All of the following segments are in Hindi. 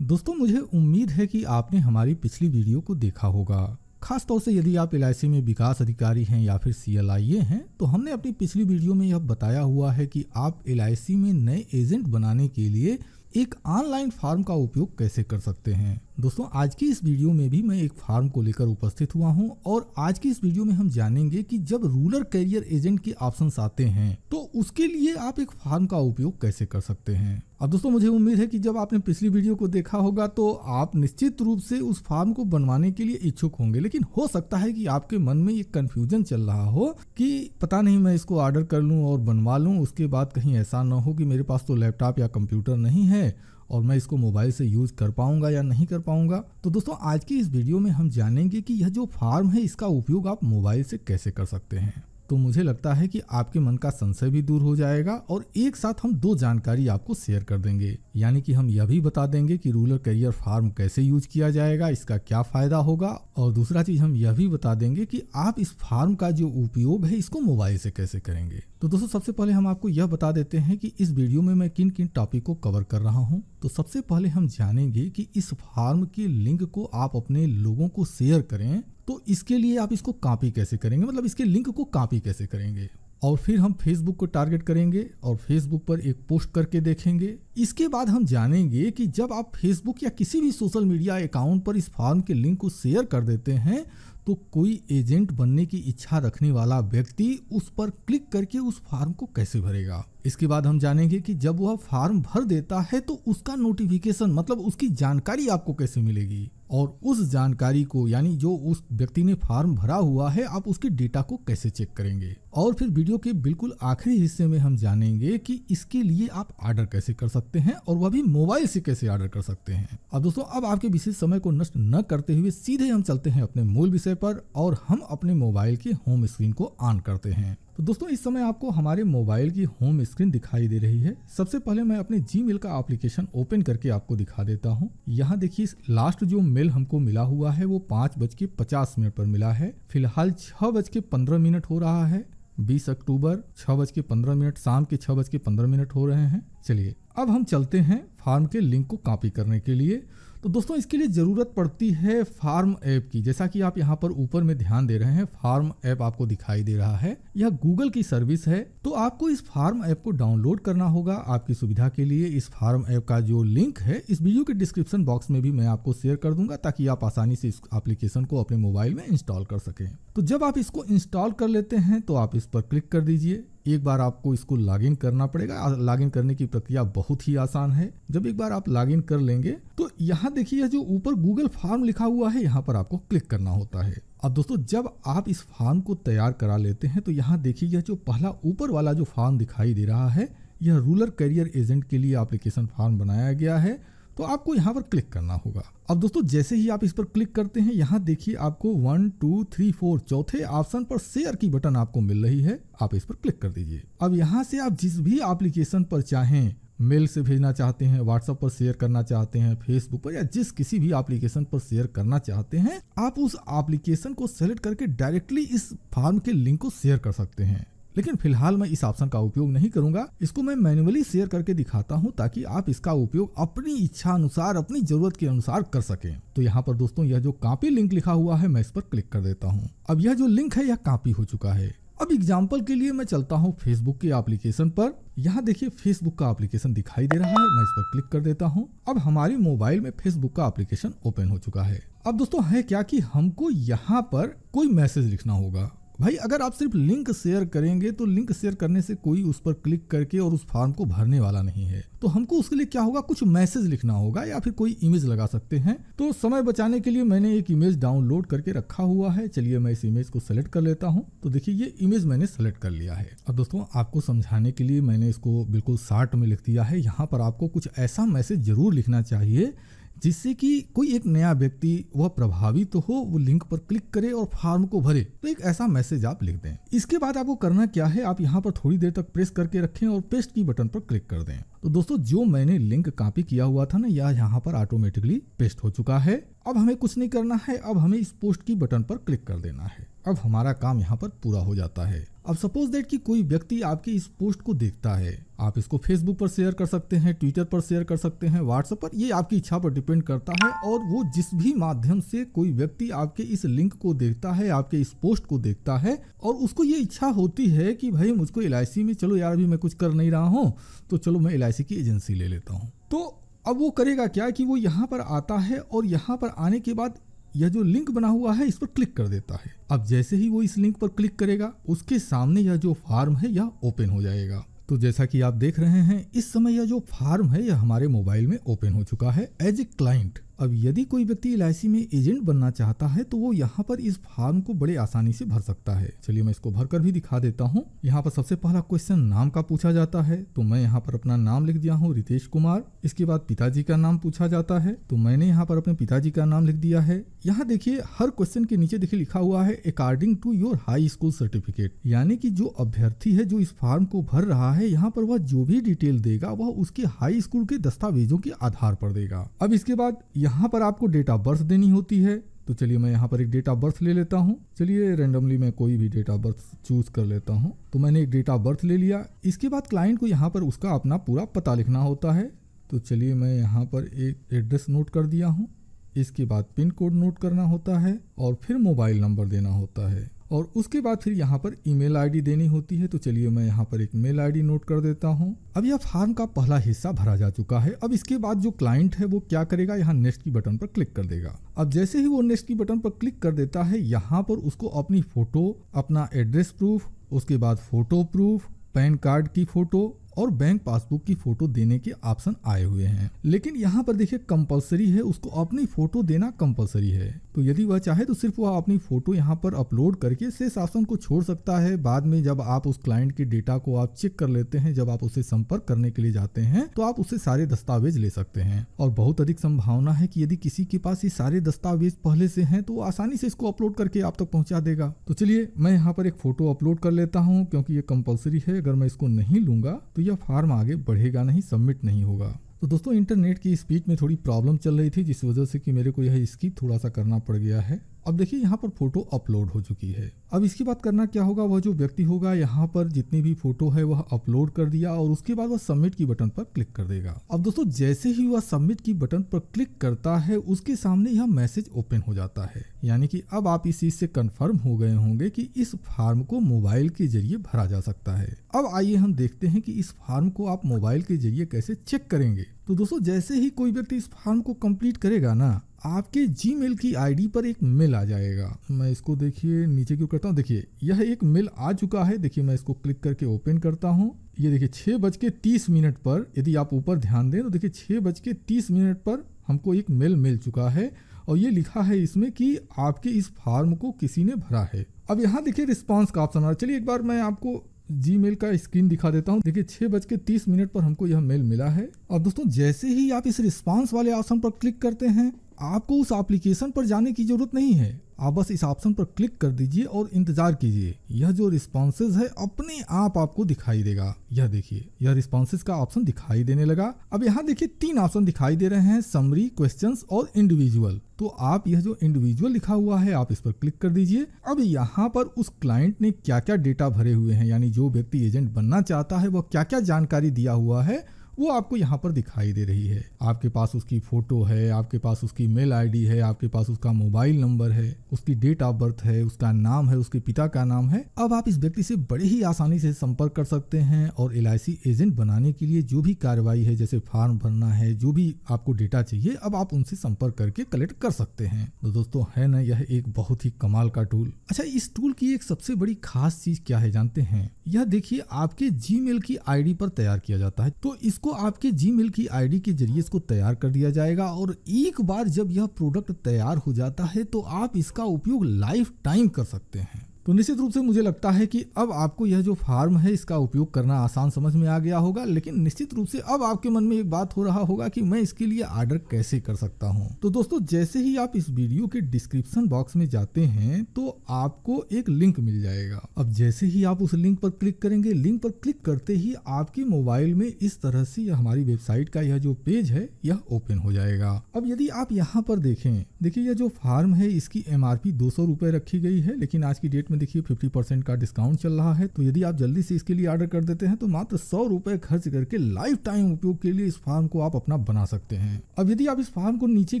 दोस्तों, मुझे उम्मीद है कि आपने हमारी पिछली वीडियो को देखा होगा। खास तौर से यदि आप एलआईसी में विकास अधिकारी हैं या फिर सीएलआईए हैं, तो हमने अपनी पिछली वीडियो में यह बताया हुआ है कि आप एलआईसी में नए एजेंट बनाने के लिए एक ऑनलाइन फॉर्म का उपयोग कैसे कर सकते हैं। दोस्तों, आज की इस वीडियो में भी मैं एक फॉर्म को लेकर उपस्थित हुआ हूं और आज की इस वीडियो में हम जानेंगे कि जब रूरल कैरियर एजेंट के ऑप्शंस आते हैं तो उसके लिए आप एक फॉर्म का उपयोग कैसे कर सकते हैं। अब दोस्तों, मुझे उम्मीद है कि जब आपने पिछली वीडियो को देखा होगा तो आप निश्चित रूप से उस फॉर्म को बनवाने के लिए इच्छुक होंगे, लेकिन हो सकता है कि आपके मन में एक कंफ्यूजन चल रहा हो कि पता नहीं मैं इसको ऑर्डर कर लूं और बनवा लूं, उसके बाद कहीं ऐसा ना हो कि मेरे पास तो लैपटॉप या कंप्यूटर नहीं है और मैं इसको मोबाइल से यूज कर पाऊंगा या नहीं कर पाऊंगा। तो दोस्तों, आज की इस वीडियो में हम जानेंगे कि यह जो फॉर्म है इसका उपयोग आप मोबाइल से कैसे कर सकते हैं। तो मुझे लगता है कि आपके मन का संशय भी दूर हो जाएगा और एक साथ हम दो जानकारी आपको शेयर कर देंगे। यानी कि हम यह भी बता देंगे कि रूरल कैरियर फॉर्म कैसे यूज किया जाएगा, इसका क्या फायदा होगा, और दूसरा चीज हम यह भी बता देंगे कि आप इस फॉर्म का जो उपयोग है इसको मोबाइल से कैसे करेंगे। तो दोस्तों, सबसे पहले हम आपको यह बता देते हैं कि इस वीडियो में मैं किन किन टॉपिक को कवर कर रहा हूं। तो सबसे पहले हम जानेंगे कि इस फॉर्म के लिंक को आप अपने लोगों को शेयर करें, तो इसके लिए आप इसको कॉपी कैसे करेंगे, मतलब इसके लिंक को कॉपी कैसे करेंगे। और फिर हम फेसबुक को टारगेट करेंगे और फेसबुक पर एक पोस्ट करके देखेंगे। इसके बाद हम जानेंगे कि जब आप फेसबुक या किसी भी सोशल मीडिया अकाउंट पर इस फॉर्म के लिंक को शेयर कर देते हैं तो कोई एजेंट बनने की इच्छा रखने वाला व्यक्ति उस पर क्लिक करके उस फॉर्म को कैसे भरेगा। इसके बाद हम जानेंगे कि जब वह फॉर्म भर देता है तो उसका नोटिफिकेशन, मतलब उसकी जानकारी आपको कैसे मिलेगी, और उस जानकारी को, यानी जो उस व्यक्ति ने फॉर्म भरा हुआ है, आप उसके डेटा को कैसे चेक करेंगे। और फिर वीडियो के बिल्कुल आखिरी हिस्से में हम जानेंगे कि इसके लिए आप ऑर्डर कैसे कर सकते हैं और वह भी मोबाइल से कैसे ऑर्डर कर सकते हैं। अब दोस्तों, अब आपके विशेष समय को नष्ट न करते हुए सीधे हम चलते हैं अपने मूल विषय पर और हम अपने मोबाइल की होम स्क्रीन को ऑन करते हैं। तो दोस्तों, इस समय आपको हमारे मोबाइल की होम स्क्रीन दिखाई दे रही है। सबसे पहले मैं अपने जीमेल का एप्लीकेशन ओपन करके आपको दिखा देता हूं। यहाँ देखिए, लास्ट जो मेल हमको मिला हुआ है वो 5:50 पर मिला है। फिलहाल 6:15 हो रहा है। 20 अक्टूबर 6:15, शाम के 6:15 हो रहे हैं। चलिए, अब हम चलते हैं फॉर्म के लिंक को कॉपी करने के लिए। तो दोस्तों, इसके लिए जरूरत पड़ती है फॉर्म ऐप की। जैसा कि आप यहाँ पर ऊपर में ध्यान दे रहे हैं, फॉर्म ऐप आपको दिखाई दे रहा है। यह गूगल की सर्विस है। तो आपको इस फॉर्म ऐप को डाउनलोड करना होगा। आपकी सुविधा के लिए इस फॉर्म ऐप का जो लिंक है इस वीडियो के डिस्क्रिप्शन बॉक्स में भी मैं आपको शेयर कर दूंगा, ताकि आप आसानी से इस एप्लीकेशन को अपने मोबाइल में इंस्टॉल कर सकें। तो जब आप इसको इंस्टॉल कर लेते हैं तो आप इस पर क्लिक कर दीजिए। एक बार आपको इसको लॉगिन करना पड़ेगा। लॉगिन करने की प्रक्रिया बहुत ही आसान है। जब एक बार आप लॉगिन कर लेंगे तो यहाँ देखिए, जो ऊपर गूगल फॉर्म लिखा हुआ है, यहाँ पर आपको क्लिक करना होता है। अब दोस्तों, जब आप इस फॉर्म को तैयार करा लेते हैं तो यहाँ देखिए, यह जो पहला ऊपर वाला जो फॉर्म दिखाई दे रहा है, यह रूरल कैरियर एजेंट के लिए एप्लीकेशन फॉर्म बनाया गया है। तो आपको यहाँ पर क्लिक करना होगा। अब दोस्तों, जैसे ही आप इस पर क्लिक करते हैं, यहाँ देखिए आपको 1 2 3 4 चौथे ऑप्शन पर शेयर की बटन आपको मिल रही है। आप इस पर क्लिक कर दीजिए। अब यहाँ से आप जिस भी एप्लीकेशन पर चाहें, मेल से भेजना चाहते हैं, व्हाट्सएप पर शेयर करना चाहते हैं, फेसबुक पर, या जिस किसी भी एप्लीकेशन पर शेयर करना चाहते हैं, आप उस एप्लीकेशन को सेलेक्ट करके डायरेक्टली इस फॉर्म के लिंक को शेयर कर सकते हैं। लेकिन फिलहाल मैं इस ऑप्शन का उपयोग नहीं करूंगा। इसको मैं मैन्युअली शेयर करके दिखाता हूं, ताकि आप इसका उपयोग अपनी इच्छा अनुसार, अपनी जरूरत के अनुसार कर सकें। तो यहाँ पर दोस्तों, यह जो कॉपी लिंक लिखा हुआ है, मैं इस पर क्लिक कर देता हूँ। अब यह जो लिंक है यह कॉपी हो चुका है। अब एग्जाम्पल के लिए मैं चलता हूँ फेसबुक के एप्लीकेशन पर। यहाँ देखिए, फेसबुक का एप्लीकेशन दिखाई दे रहा है। मैं इस पर क्लिक कर देता हूँ। अब हमारे मोबाइल में फेसबुक का एप्लीकेशन ओपन हो चुका है। अब दोस्तों, है क्या कि हमको यहाँ पर कोई मैसेज लिखना होगा। भाई, अगर आप सिर्फ लिंक शेयर करेंगे तो लिंक शेयर करने से कोई उस पर क्लिक करके और उस फॉर्म को भरने वाला नहीं है। तो हमको उसके लिए क्या होगा, कुछ मैसेज लिखना होगा या फिर कोई इमेज लगा सकते हैं। तो समय बचाने के लिए मैंने एक इमेज डाउनलोड करके रखा हुआ है। चलिए, मैं इस इमेज को सेलेक्ट कर लेता हूं। तो देखिए, ये इमेज मैंने सेलेक्ट कर लिया है। अब दोस्तों, आपको समझाने के लिए मैंने इसको बिल्कुल शॉर्ट में लिख दिया है। यहाँ पर आपको कुछ ऐसा मैसेज जरूर लिखना चाहिए जिससे कि कोई एक नया व्यक्ति वह प्रभावित हो, वो लिंक पर क्लिक करे और फॉर्म को भरे। तो एक ऐसा मैसेज आप लिख दें। इसके बाद आपको करना क्या है, आप यहाँ पर थोड़ी देर तक प्रेस करके रखें और पेस्ट की बटन पर क्लिक कर दें। तो दोस्तों, जो मैंने लिंक कॉपी किया हुआ था ना, यह यहाँ पर ऑटोमेटिकली पेस्ट हो चुका है। अब हमें कुछ नहीं करना है। अब हमें इस पोस्ट की बटन पर क्लिक कर देना है। अब हमारा काम यहाँ पर पूरा हो जाता है। अब सपोज दैट कि कोई व्यक्ति आपके इस पोस्ट को देखता है, आप इसको फेसबुक पर शेयर कर सकते हैं, ट्विटर पर शेयर कर सकते हैं, व्हाट्सएप पर, ये आपकी इच्छा पर डिपेंड करता है। और वो जिस भी माध्यम से कोई व्यक्ति आपके इस लिंक को देखता है, आपके इस पोस्ट को देखता है, और उसको ये इच्छा होती है कि भाई मुझको LIC में, चलो यार अभी मैं कुछ कर नहीं रहा हूँ तो चलो मैं LIC की एजेंसी ले लेता हूँ, तो अब वो करेगा क्या कि वो यहाँ पर आता है और यहाँ पर आने के बाद यह जो लिंक बना हुआ है इस पर क्लिक कर देता है। अब जैसे ही वो इस लिंक पर क्लिक करेगा उसके सामने यह जो फॉर्म है यह ओपन हो जाएगा। तो जैसा कि आप देख रहे हैं इस समय यह जो फॉर्म है यह हमारे मोबाइल में ओपन हो चुका है एज ए क्लाइंट। अब यदि कोई व्यक्ति LIC में एजेंट बनना चाहता है तो वो यहाँ पर इस फॉर्म को बड़े आसानी से भर सकता है। चलिए मैं इसको भरकर भी दिखा देता हूँ। यहाँ पर सबसे पहला क्वेश्चन नाम का पूछा जाता है, तो मैं यहाँ पर अपना नाम लिख दिया हूँ रितेश कुमार। इसके बाद पिताजी का नाम पूछा जाता है, तो मैंने यहाँ पर अपने पिताजी का नाम लिख दिया है। यहाँ देखिए हर क्वेश्चन के नीचे देखिए लिखा हुआ है according to your high school certificate, यानी कि जो अभ्यर्थी है जो इस फॉर्म को भर रहा है यहाँ पर वह जो भी डिटेल देगा वह उसके हाई स्कूल के दस्तावेजों के आधार पर देगा। अब इसके बाद यहाँ पर आपको डेट ऑफ बर्थ देनी होती है, तो चलिए मैं यहाँ पर एक डेट ऑफ बर्थ ले लेता हूँ। चलिए रैंडमली मैं कोई भी डेट ऑफ बर्थ चूज कर लेता हूँ, तो मैंने एक डेट ऑफ बर्थ ले लिया। इसके बाद क्लाइंट को यहाँ पर उसका अपना पूरा पता लिखना होता है, तो चलिए मैं यहाँ पर एक एड्रेस नोट कर दिया हूँ। इसके बाद पिन कोड नोट करना होता है और फिर मोबाइल नंबर देना होता है, और उसके बाद फिर यहाँ पर ईमेल आईडी देनी होती है। तो चलिए मैं यहाँ पर एक मेल आईडी नोट कर देता हूँ। अब यह फॉर्म का पहला हिस्सा भरा जा चुका है। अब इसके बाद जो क्लाइंट है वो क्या करेगा, यहाँ नेक्स्ट की बटन पर क्लिक कर देगा। अब जैसे ही वो नेक्स्ट की बटन पर क्लिक कर देता है यहाँ पर उसको अपनी फोटो, अपना एड्रेस प्रूफ, उसके बाद फोटो प्रूफ, पैन कार्ड की फोटो और बैंक पासबुक की फोटो देने के ऑप्शन आए हुए हैं। लेकिन यहाँ पर देखिए कंपलसरी है, उसको अपनी फोटो देना कंपलसरी है। तो यदि वह चाहे तो सिर्फ वह अपनी फोटो यहाँ पर अपलोड करके शेष ऑप्शन को छोड़ सकता है। बाद में जब आप उस क्लाइंट के डेटा को आप चेक कर लेते हैं, जब आप उससे संपर्क करने के लिए जाते हैं तो आप उससे सारे दस्तावेज ले सकते हैं। और बहुत अधिक संभावना है कि यदि किसी के पास ये सारे दस्तावेज पहले से हैं तो वो आसानी से इसको अपलोड करके आप तक पहुंचा देगा। तो चलिए मैं यहाँ पर एक फोटो अपलोड कर लेता हूँ, क्योंकि ये कंपलसरी है। अगर मैं इसको नहीं लूंगा तो यह फॉर्म आगे बढ़ेगा नहीं, सबमिट नहीं होगा। तो दोस्तों इंटरनेट की स्पीड में थोड़ी प्रॉब्लम चल रही थी, जिस वजह से कि मेरे को यह स्किप थोड़ा सा करना पड़ गया है। अब देखिए यहाँ पर फोटो अपलोड हो चुकी है। अब इसके बाद करना क्या होगा, वह जो व्यक्ति होगा यहाँ पर जितनी भी फोटो है वह अपलोड कर दिया और उसके बाद वह सबमिट की बटन पर क्लिक कर देगा। अब दोस्तों जैसे ही वह सबमिट की बटन पर क्लिक करता है उसके सामने यह मैसेज ओपन हो जाता है, यानी कि अब आप इस चीज से कंफर्म हो गए होंगे कि इस फॉर्म को मोबाइल के जरिए भरा जा सकता है। अब आइए हम देखते हैं कि इस फॉर्म को आप मोबाइल के जरिए कैसे चेक करेंगे। तो दोस्तों जैसे ही कोई व्यक्ति इस फॉर्म को कंप्लीट करेगा ना, आपके जीमेल की आईडी पर एक मेल आ जाएगा। मैं इसको देखिए नीचे क्यों करता हूँ, देखिए यह एक मेल आ चुका है। देखिए मैं इसको क्लिक करके ओपन करता हूँ। ये देखिए 6:30 पर, यदि आप ऊपर ध्यान दें तो देखिए 6:30 पर हमको एक मेल मिल चुका है और ये लिखा है इसमें कि आपके इस फॉर्म को किसी ने भरा है। अब यहाँ देखिए रिस्पॉन्स का ऑप्शन आ रहा है। चलिए एक बार मैं आपको जीमेल का स्क्रीन दिखा देता हूँ। देखिए 6:30 पर हमको यह मेल मिला है। और दोस्तों जैसे ही आप इस रिस्पांस वाले ऑप्शन पर क्लिक करते हैं, आपको उस एप्लीकेशन पर जाने की जरूरत नहीं है। आप बस इस ऑप्शन पर क्लिक कर दीजिए और इंतजार कीजिए। यह जो रिस्पॉन्सेज है अपने आप आपको दिखाई देगा। यह देखिए यह रिस्पॉन्सेज का ऑप्शन दिखाई देने लगा। अब यहाँ देखिए 3 ऑप्शन दिखाई दे रहे हैं, समरी, क्वेश्चंस और इंडिविजुअल। तो आप यह जो इंडिविजुअल लिखा हुआ है आप इस पर क्लिक कर दीजिए। अब यहाँ पर उस क्लाइंट ने क्या क्या डेटा भरे हुए हैं, यानी जो व्यक्ति एजेंट बनना चाहता है वह क्या क्या जानकारी दिया हुआ है वो आपको यहाँ पर दिखाई दे रही है। आपके पास उसकी फोटो है, आपके पास उसकी मेल आईडी है, आपके पास उसका मोबाइल नंबर है, उसकी डेट ऑफ बर्थ है, उसका नाम है, उसके पिता का नाम है। अब आप इस व्यक्ति से बड़े ही आसानी से संपर्क कर सकते हैं और LIC एजेंट बनाने के लिए जो भी कार्रवाई है, जैसे फॉर्म भरना है, जो भी आपको डेटा चाहिए, अब आप उनसे संपर्क करके कलेक्ट कर सकते हैं। तो दोस्तों है ना यह एक बहुत ही कमाल का टूल। अच्छा, इस टूल की एक सबसे बड़ी खास चीज क्या है जानते हैं? यह देखिए आपके जीमेल की आईडी पर तैयार किया जाता है। तो इसको आपके जीमेल की आईडी के जरिए इसको तैयार कर दिया जाएगा और एक बार जब यह प्रोडक्ट तैयार हो जाता है तो आप इसका उपयोग लाइफ टाइम कर सकते हैं। तो निश्चित रूप से मुझे लगता है कि अब आपको यह जो फार्म है इसका उपयोग करना आसान समझ में आ गया होगा, लेकिन निश्चित रूप से अब आपके मन में एक बात हो रहा होगा कि मैं इसके लिए ऑर्डर कैसे कर सकता हूं। तो दोस्तों, जैसे ही आप इस वीडियो के डिस्क्रिप्शन बॉक्स में जाते हैं तो आपको एक लिंक मिल जाएगा। अब जैसे ही आप उस लिंक पर क्लिक करेंगे, लिंक पर क्लिक करते ही आपके मोबाइल में इस तरह से हमारी वेबसाइट का यह जो पेज है यह ओपन हो जाएगा। अब यदि आप यहाँ पर देखें, देखिए यह जो फार्म है इसकी MRP 200 रुपए रखी गई है, लेकिन आज की डेट में देखिए 50% का डिस्काउंट चल रहा है। तो यदि आप जल्दी से इसके लिए ऑर्डर कर देते हैं तो मात्र 100 रुपए खर्च करके लाइफ टाइम उपयोग के लिए इस फार्म को आप अपना बना सकते हैं। अब यदि आप इस फार्म को नीचे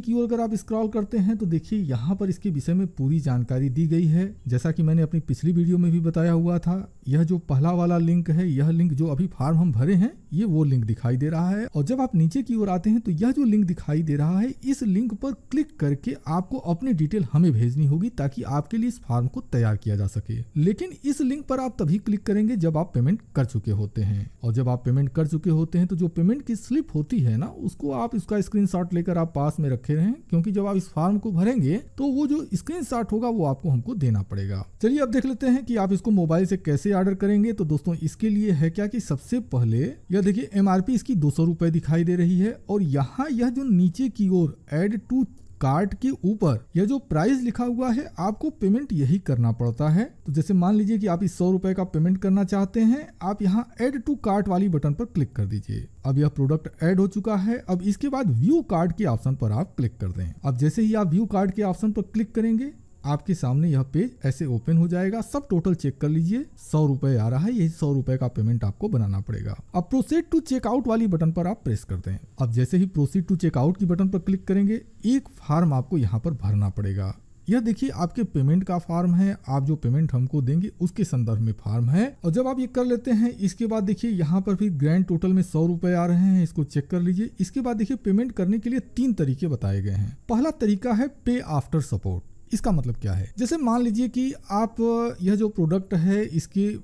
की ओर अगर आप स्क्रॉल करते हैं तो देखिए यहाँ पर इसके विषय में पूरी जानकारी दी गई है। जैसा कि मैंने अपनी पिछली वीडियो में भी बताया हुआ था, यह जो पहला वाला लिंक है, यह लिंक जो अभी फार्म हम भरे हैं, ये वो लिंक दिखाई दे रहा है। और जब आप नीचे की ओर आते हैं तो यह जो लिंक दिखाई दे रहा है, इस लिंक पर क्लिक करके आपको अपनी डिटेल हमें भेजनी होगी ताकि आपके लिए इस फार्म को तैयार किया जा सके। लेकिन इस लिंक पर आप तभी क्लिक करेंगे जब आप पेमेंट कर चुके होते हैं। और जब आप पेमेंट कर चुके होते हैं तो जो पेमेंट की स्लिप होती है ना, उसको आप इसका स्क्रीनशॉट लेकर आप पास में रखे रहें, क्योंकि जब आप इस फार्म को भरेंगे तो वो जो स्क्रीनशॉट होगा वो आपको हमको देना पड़ेगा। चलिए अब देख लेते हैं कि आप इसको मोबाइल से कैसे ऑर्डर करेंगे। तो दोस्तों, इसके लिए है क्या कि सबसे पहले यह देखिए MRP इसकी 200 रुपए दिखाई दे रही है, और यहाँ यह जो नीचे की ओर ऐड टू कार्ट के ऊपर यह जो प्राइस लिखा हुआ है, आपको पेमेंट यही करना पड़ता है। तो जैसे मान लीजिए कि आप इस 100 रुपए का पेमेंट करना चाहते हैं, आप यहाँ ऐड टू कार्ट वाली बटन पर क्लिक कर दीजिए। अब यह प्रोडक्ट ऐड हो चुका है। अब इसके बाद व्यू कार्ट के ऑप्शन पर आप क्लिक कर दें। अब जैसे ही आप व्यू कार्ट के ऑप्शन पर क्लिक करेंगे, आपके सामने यह पेज ऐसे ओपन हो जाएगा। सब टोटल चेक कर लीजिए, 100 रुपए आ रहा है, यही 100 रुपए का पेमेंट आपको बनाना पड़ेगा। अब प्रोसीड टू चेकआउट वाली बटन पर आप प्रेस कर दें। अब जैसे ही प्रोसीड टू चेकआउट की बटन पर क्लिक करेंगे, एक फॉर्म आपको यहाँ पर भरना पड़ेगा। यह देखिए आपके पेमेंट का फॉर्म है, आप जो पेमेंट हमको देंगे उसके संदर्भ में फॉर्म है। और जब आप ये कर लेते हैं, इसके बाद देखिए यहाँ पर फिर ग्रैंड टोटल में 100 रुपए आ रहे हैं, इसको चेक कर लीजिए। इसके बाद देखिए पेमेंट करने के लिए 3 तरीके बताए गए हैं। पहला तरीका है पे आफ्टर सपोर्ट। इसका मतलब क्या है, जैसे मान लीजिए कि आप यह जो प्रोडक्ट है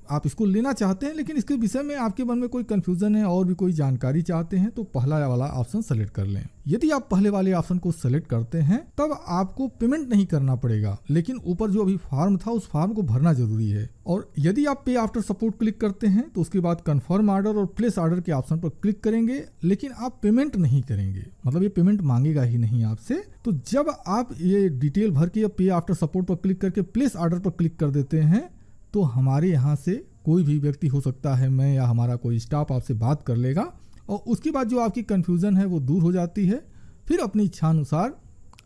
आप इसको लेना चाहते हैं, लेकिन इसके विषय में आपके मन में कोई कंफ्यूजन है और भी कोई जानकारी चाहते हैं, तो पहला वाला ऑप्शन सेलेक्ट कर लें। यदि आप पहले वाले ऑप्शन को सेलेक्ट करते हैं तब आपको पेमेंट नहीं करना पड़ेगा, लेकिन ऊपर जो अभी फॉर्म था उस फॉर्म को भरना जरूरी है। और यदि आप पे आफ्टर सपोर्ट क्लिक करते हैं तो उसके बाद कंफर्म ऑर्डर और प्लेस ऑर्डर के ऑप्शन पर क्लिक करेंगे, लेकिन आप पेमेंट नहीं करेंगे, मतलब ये पेमेंट मांगेगा ही नहीं आपसे। तो जब आप ये डिटेल भर के पे आफ्टर सपोर्ट पर क्लिक करके प्लेस ऑर्डर पर क्लिक कर देते हैं तो हमारे यहाँ से कोई भी व्यक्ति, हो सकता है मैं या हमारा कोई स्टाफ, आपसे बात कर लेगा और उसके बाद जो आपकी कंफ्यूजन है वो दूर हो जाती है। फिर अपनी इच्छा अनुसार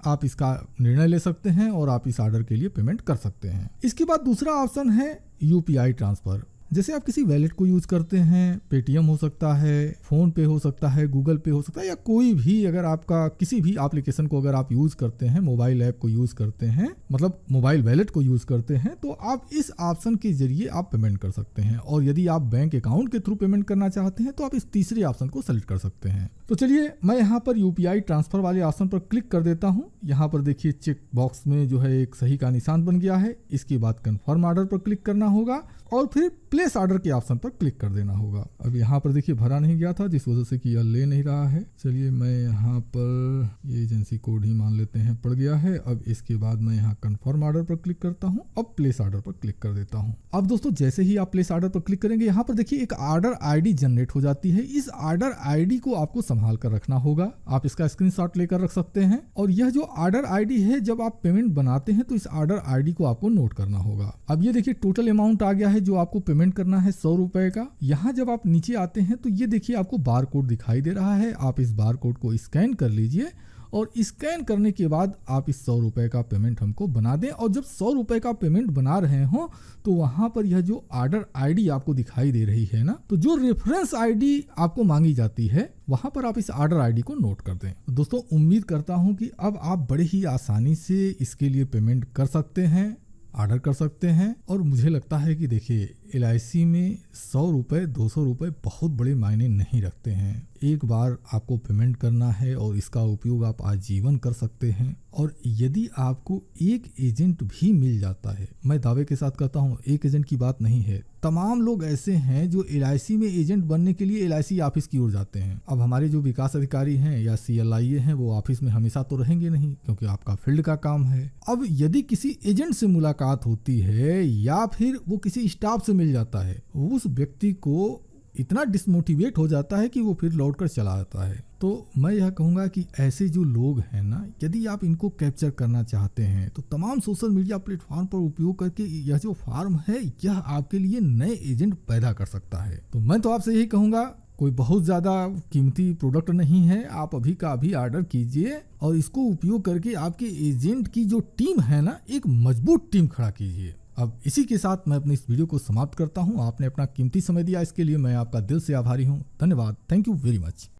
आप इसका निर्णय ले सकते हैं और आप इस ऑर्डर के लिए पेमेंट कर सकते हैं। इसके बाद दूसरा ऑप्शन है UPI ट्रांसफर। जैसे आप किसी वैलेट को यूज करते हैं, पेटीएम हो सकता है, फोन पे हो सकता है, गूगल पे हो सकता है, या कोई भी अगर आपका किसी भी एप्लीकेशन को अगर आप यूज करते हैं, मोबाइल ऐप को यूज करते हैं, मतलब मोबाइल वैलेट को यूज करते हैं, तो आप इस ऑप्शन के जरिए आप पेमेंट कर सकते हैं। और यदि आप बैंक अकाउंट के थ्रू पेमेंट करना चाहते हैं तो आप इस तीसरे ऑप्शन को सेलेक्ट कर सकते हैं। तो चलिए मैं यहाँ पर UPI ट्रांसफर वाले ऑप्शन पर क्लिक कर देता हूँ। यहाँ पर देखिए चेक बॉक्स में जो है एक सही का निशान बन गया है। इसके बाद कंफर्म ऑर्डर पर क्लिक करना होगा और फिर प्लेस ऑर्डर के ऑप्शन पर क्लिक कर देना होगा। अब यहाँ पर देखिए भरा नहीं गया था, जिस वजह से कि यह ले नहीं रहा है। चलिए मैं यहाँ पर ये एजेंसी कोड ही मान लेते हैं, पड़ गया है। अब इसके बाद मैं यहाँ कंफर्म ऑर्डर पर क्लिक करता हूँ, अब प्लेस ऑर्डर पर क्लिक कर देता हूँ। अब दोस्तों जैसे ही आप प्लेस ऑर्डर पर क्लिक करेंगे, यहाँ पर देखिए एक ऑर्डर ID जनरेट हो जाती है। इस ऑर्डर ID को आपको संभाल कर रखना होगा। आप इसका स्क्रीनशॉट लेकर रख सकते हैं। और यह जो ऑर्डर ID है, जब आप पेमेंट बनाते हैं तो इस ऑर्डर ID को आपको नोट करना होगा। अब ये देखिए टोटल अमाउंट आ गया है जो आपको पेमेंट करना है 100 रुपए का। यहाँ जब आप नीचे आते हैं तो ये देखिए आपको बार कोड दिखाई दे रहा है। आप इस बार कोड को स्कैन कर लीजिए और स्कैन करने के बाद आप इस 100 रुपए का पेमेंट हमको बना दें। और जब 100 रुपए का पेमेंट बना रहे हो तो वहां पर यह जो ऑर्डर ID आपको दिखाई दे रही है ना, तो जो रेफरेंस ID आपको मांगी जाती है वहां पर आप इस ऑर्डर ID को नोट कर दें। तो दोस्तों उम्मीद करता हूं कि अब आप बड़े ही आसानी से इसके लिए पेमेंट कर सकते हैं, ऑर्डर कर सकते हैं। और मुझे लगता है कि देखिए LIC में 100 रुपए 200 रुपए बहुत बड़े मायने नहीं रखते हैं। एक बार आपको पेमेंट करना है और इसका उपयोग आप आजीवन कर सकते हैं। और यदि आपको एक एजेंट भी मिल जाता है, मैं दावे के साथ कहता हूँ एक एजेंट की बात नहीं है, तमाम लोग ऐसे हैं जो LIC में एजेंट बनने के लिए LIC ऑफिस की ओर जाते हैं। अब हमारे जो विकास अधिकारी हैं या CLIA हैं वो ऑफिस में हमेशा तो रहेंगे नहीं, क्योंकि आपका फील्ड का काम है। अब यदि किसी एजेंट से मुलाकात होती है या फिर वो किसी स्टाफ से मिल जाता है, उस व्यक्ति को इतना डिसमोटिवेट हो जाता है कि वो फिर लौट कर चला आता है। तो मैं यह कहूँगा कि ऐसे जो लोग हैं ना, यदि आप इनको कैप्चर करना चाहते हैं तो तमाम सोशल मीडिया प्लेटफॉर्म पर उपयोग करके यह जो फार्म है यह आपके लिए नए एजेंट पैदा कर सकता है। तो मैं तो आपसे यही कहूँगा, कोई बहुत ज़्यादा कीमती प्रोडक्ट नहीं है, आप अभी का अभी ऑर्डर कीजिए और इसको उपयोग करके आपके एजेंट की जो टीम है ना, एक मजबूत टीम खड़ा कीजिए। अब इसी के साथ मैं अपनी इस वीडियो को समाप्त करता हूं। आपने अपना कीमती समय दिया, इसके लिए मैं आपका दिल से आभारी हूं। धन्यवाद। Thank you very much.